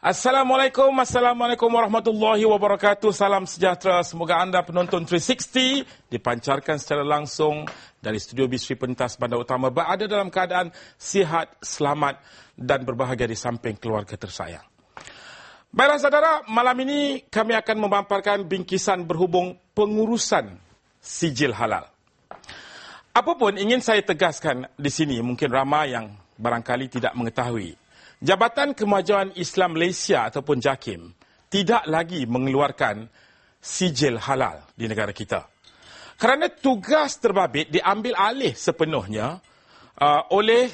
Assalamualaikum warahmatullahi wabarakatuh. Salam sejahtera. Semoga anda penonton 360 dipancarkan secara langsung dari studio Bisri Pentas Bandar Utama berada dalam keadaan sihat, selamat dan berbahagia di samping keluarga tersayang. Baiklah saudara, malam ini kami akan memamparkan bingkisan berhubung pengurusan sijil halal. Apapun ingin saya tegaskan di sini, mungkin ramai yang barangkali tidak mengetahui. Jabatan Kemajuan Islam Malaysia ataupun JAKIM tidak lagi mengeluarkan sijil halal di negara kita. Kerana tugas terbabit diambil alih sepenuhnya oleh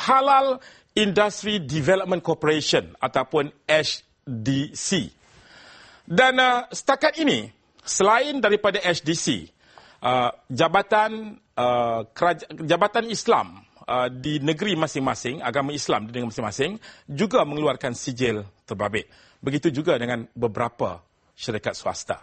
Halal Industry Development Corporation ataupun HDC. Dan setakat ini, selain daripada HDC, Jabatan Islam di negeri masing-masing, agama Islam di negeri masing-masing juga mengeluarkan sijil terbabit. Begitu juga dengan beberapa syarikat swasta.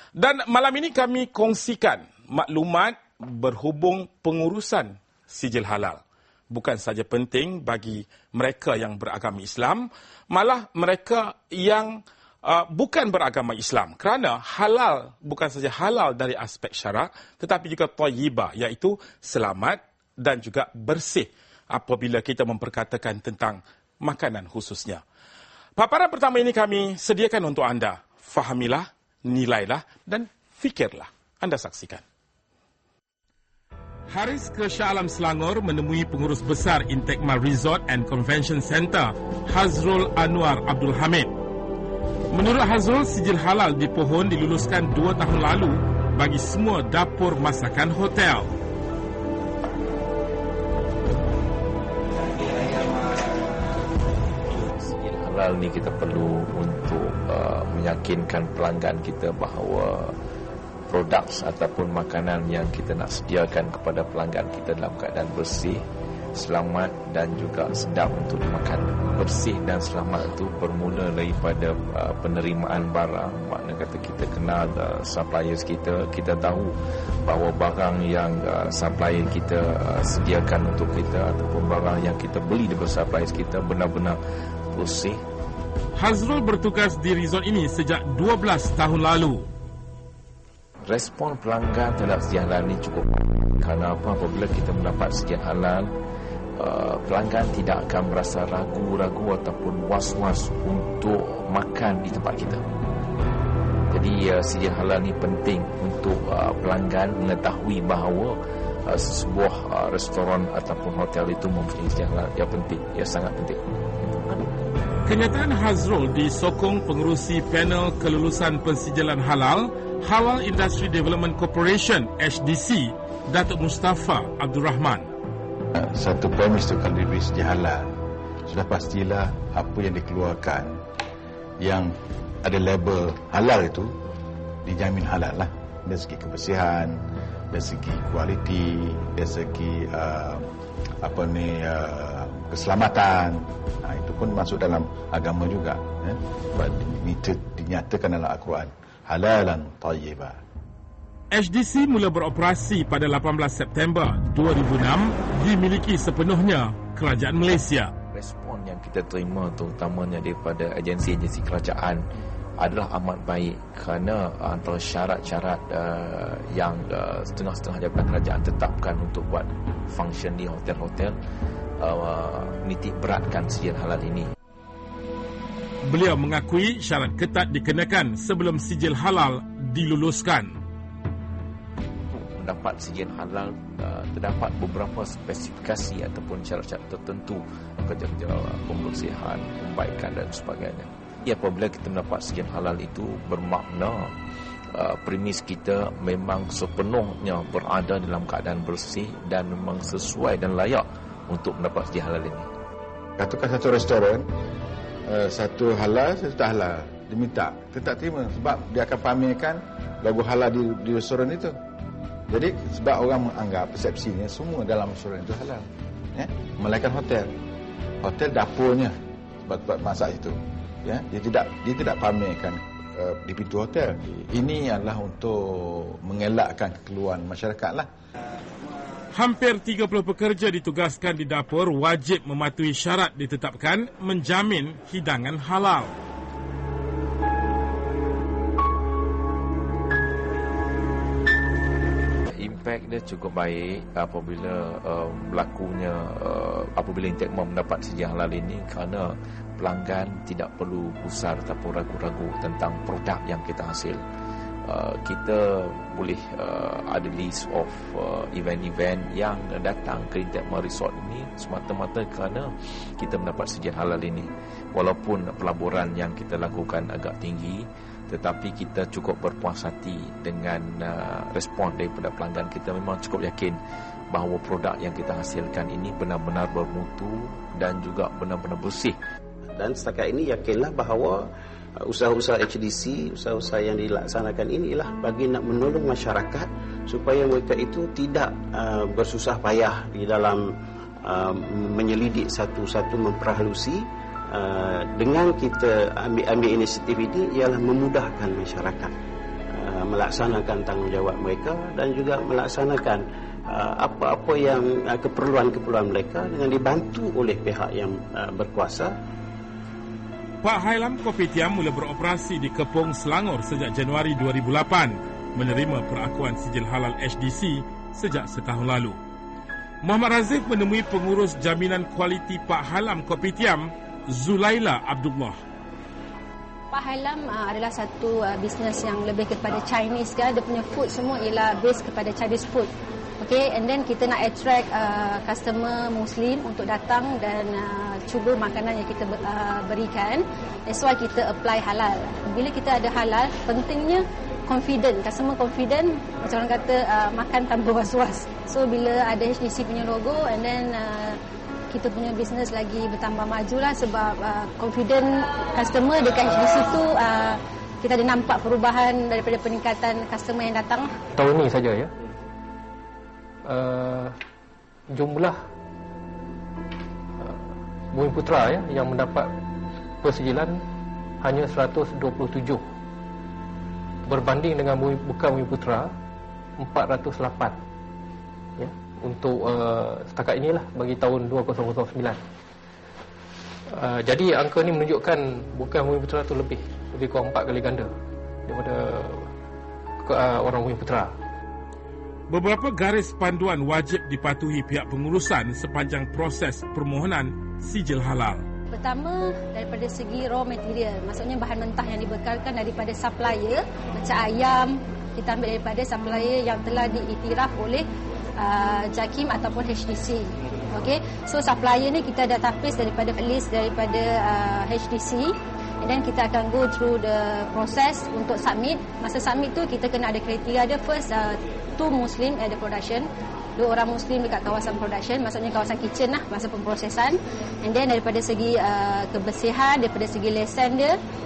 Dan malam ini kami kongsikan maklumat berhubung pengurusan sijil halal. Bukan saja penting bagi mereka yang beragama Islam, malah mereka yang bukan beragama Islam. Kerana halal bukan saja halal dari aspek syarak, tetapi juga thayyibah, iaitu selamat dan juga bersih apabila kita memperkatakan tentang makanan khususnya. Paparan pertama ini kami sediakan untuk anda. Fahamilah, nilailah dan fikirlah. Anda saksikan. Haris ke Shah Alam Selangor menemui pengurus besar Intekmal Resort and Convention Center, Hazrul Anwar Abdul Hamid. Menurut Hazrul, sijil halal di Pohon diluluskan 2 tahun lalu bagi semua dapur masakan hotel. Halal ni kita perlu untuk meyakinkan pelanggan kita bahawa produk ataupun makanan yang kita nak sediakan kepada pelanggan kita dalam keadaan bersih, selamat dan juga sedap untuk dimakan. Bersih dan selamat itu bermula daripada penerimaan barang. Makna kata kita kenal suppliers kita, kita tahu bahawa barang yang supplier kita sediakan untuk kita ataupun barang yang kita beli daripada suppliers kita benar-benar bersih. Hazrul bertugas di resort ini sejak 12 tahun lalu. Respon pelanggan terhadap sijil halal ini cukup. Kerana apa? Apabila kita mendapat sijil halal, pelanggan tidak akan merasa ragu-ragu ataupun was-was untuk makan di tempat kita. Jadi sijil halal ini penting untuk pelanggan mengetahui bahawa sebuah restoran ataupun hotel itu mempunyai sijil halal. Yang penting, ia sangat penting. Kenyataan Hazrul disokong pengerusi panel kelulusan pensijilan halal, Halal Industry Development Corporation, HDC, Datuk Mustafa Abdul Rahman. Satu premis itu kalau diberi sijil halal, sudah pastilah apa yang dikeluarkan yang ada label halal itu dijamin halal lah. Dari segi kebersihan, dari segi kualiti, dari segi keselamatan. Itu pun masuk dalam agama juga. Dinyatakan dalam Al-Quran. Halalan tayyibah. HDC mula beroperasi pada 18 September 2006, dimiliki sepenuhnya Kerajaan Malaysia. Respon yang kita terima terutamanya daripada agensi-agensi kerajaan adalah amat baik kerana antara syarat-syarat yang setengah-setengah jabatan kerajaan tetapkan untuk buat function di hotel-hotel nitik beratkan sijil halal ini. Beliau mengakui syarat ketat dikenakan sebelum sijil halal diluluskan. Mendapat sijil halal terdapat beberapa spesifikasi ataupun syarat-syarat tertentu, kerja-kerja pembersihan, pembaikan dan sebagainya. Apabila kita mendapat sijil halal itu bermakna premis kita memang sepenuhnya berada dalam keadaan bersih dan memang sesuai dan layak untuk mendapat sijil halal ini. Katakan satu restoran, satu halal, satu tak halal, dia minta, kita tak terima sebab dia akan pamerkan logo halal di restoran itu. Jadi sebab orang menganggap persepsinya semua dalam restoran itu halal, melainkan hotel dapurnya tempat masak itu, dia tidak pamerkan di pintu hotel. Ini adalah untuk mengelakkan kekeluhan masyarakat lah. Hampir 30 pekerja ditugaskan di dapur wajib mematuhi syarat ditetapkan menjamin hidangan halal. Impact dia cukup baik apabila apabila Intekma mendapat sijil halal ini, kerana pelanggan tidak perlu gusar ataupun ragu-ragu tentang produk yang kita hasil. Kita boleh ada list of event-event yang datang ke Intekma Resort ini semata-mata kerana kita mendapat sijil halal ini. Walaupun pelaburan yang kita lakukan agak tinggi, tetapi kita cukup berpuas hati dengan respon daripada pelanggan. Kita memang cukup yakin bahawa produk yang kita hasilkan ini benar-benar bermutu dan juga benar-benar bersih. Dan setakat ini yakinlah bahawa usaha-usaha HDC, usaha-usaha yang dilaksanakan ini ialah bagi nak menolong masyarakat supaya mereka itu tidak bersusah payah di dalam menyelidik satu-satu, memperhalusi. Dengan kita ambil inisiatif ini ialah memudahkan masyarakat melaksanakan tanggungjawab mereka dan juga melaksanakan apa-apa yang keperluan-keperluan mereka dengan dibantu oleh pihak yang berkuasa. Pak Hailam Kopitiam mula beroperasi di Kepong, Selangor sejak Januari 2008, menerima perakuan sijil halal HDC sejak setahun lalu. Muhammad Razif menemui pengurus jaminan kualiti Pak Hailam Kopitiam, Zulaila Abdullah. Pak Hailam adalah satu bisnes yang lebih kepada Chinese kan. Dia punya food semua ialah base kepada Chinese food. Okay, and then kita nak attract customer Muslim untuk datang dan cuba makanan yang kita berikan. That's why kita apply halal. Bila kita ada halal, pentingnya confident, customer confident, macam orang kata makan tanpa was-was. So bila ada HDC punya logo, and then kita punya bisnes lagi bertambah maju lah sebab confident customer dekat HDC tu kita ada nampak perubahan daripada peningkatan customer yang datang. Tahun ni saja ya, jumlah Bumi Putra ya yang mendapat persijilan hanya 127 berbanding dengan bukan Bumi Putra 408 ya. Untuk setakat inilah bagi tahun 2009. Jadi angka ni menunjukkan bukan Bumi Putra tu lebih kurang 4 kali ganda daripada orang Bumi Putra. Beberapa garis panduan wajib dipatuhi pihak pengurusan sepanjang proses permohonan sijil halal. Pertama, daripada segi raw material, maksudnya bahan mentah yang dibekalkan daripada supplier, macam ayam, kita ambil daripada supplier yang telah diiktiraf oleh JAKIM ataupun HDC. Okay, so supplier ni kita dah tapis daripada list daripada HDC, and then kita akan go through the process untuk submit. Masa submit tu kita kena ada kriteria dia. First, 2 Muslim at the production, 2 orang Muslim dekat kawasan production, maksudnya kawasan kitchen lah, masa pemprosesan. And then daripada segi kebersihan, daripada segi lesen dia,